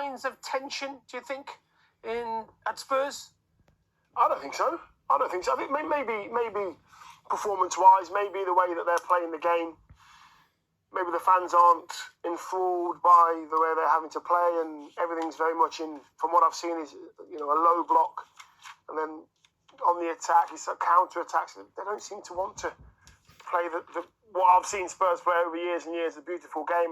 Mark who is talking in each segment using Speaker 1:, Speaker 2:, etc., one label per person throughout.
Speaker 1: signs of tension, do you think, at Spurs?
Speaker 2: I don't think so. I think maybe performance-wise, maybe the way that they're playing the game, maybe the fans aren't enthralled by the way they're having to play, and everything's very much from what I've seen, is a low block, and then on the attack, it's a counter-attacks. They don't seem to want to play what I've seen Spurs play over years and years, a beautiful game.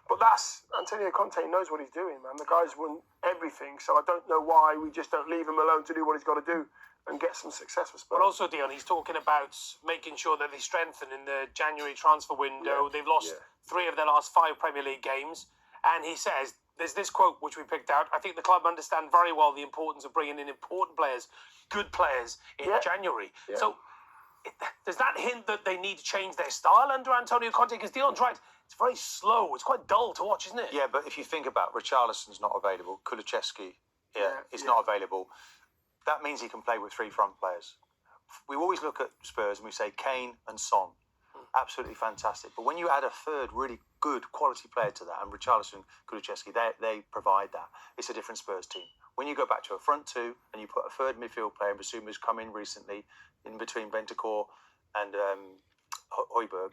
Speaker 2: But that's Antonio Conte knows what he's doing, man. The guy's won everything, so I don't know why we just don't leave him alone to do what he's got to do and get some success for Spurs.
Speaker 1: But also, Dion, he's talking about making sure that they strengthen in the January transfer window. They've lost 3 of their last 5 Premier League games. And he says, there's this quote which we picked out, I think the club understand very well the importance of bringing in important players, good players, in January. Yeah. So does that hint that they need to change their style under Antonio Conte? Because Dion's right, it's very slow. It's quite dull to watch, isn't it?
Speaker 3: Yeah, but if you think about Richarlison's not available, Kulusevski is not available, that means he can play with 3 front players. We always look at Spurs and we say Kane and Son, absolutely fantastic. But when you add a third really good quality player to that, and Richarlison, Kulusevski, they provide that, it's a different Spurs team. When you go back to a front 2 and you put a third midfield player, Basuma's come in recently, in between Bentancur and Højbjerg,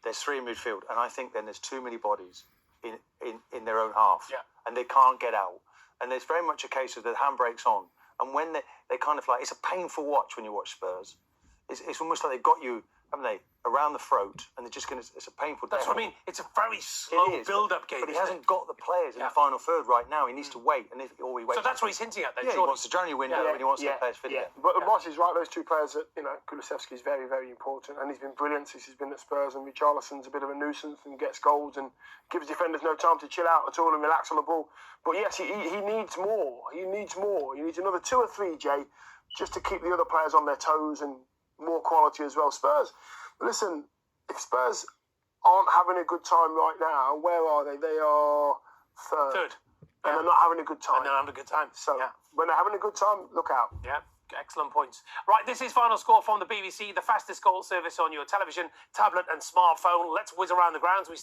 Speaker 3: there's 3 in midfield, and I think then there's too many bodies in their own half, and they can't get out. And there's very much a case of the handbrake's on, and when they kind of like, it's a painful watch when you watch Spurs. It's almost like they've got you, haven't they, around the throat, and they're just going to, it's a painful day.
Speaker 1: That's what I mean. It's a very slow build-up game.
Speaker 3: But he hasn't got the players in the final third right now. He needs to wait, and he waits.
Speaker 1: So that's what he's hinting at then,
Speaker 3: he wants the January window, and he wants the players fit.
Speaker 2: But Ross is right, those 2 players that, Kulusevski is very, very important, and he's been brilliant since he's been at Spurs, and Richarlison's a bit of a nuisance and gets goals and gives defenders no time to chill out at all and relax on the ball. But yes, he needs more. He needs more. He needs another 2 or 3, Jay, just to keep the other players on their toes, and more quality as well. Spurs, listen, if Spurs aren't having a good time right now, where are they? They are third. And they're not having a good time.
Speaker 1: And they're having a good time.
Speaker 2: So when they're having a good time, look out.
Speaker 1: Yeah, excellent points. Right, this is Final Score from the BBC, the fastest goal service on your television, tablet and smartphone. Let's whiz around the grounds.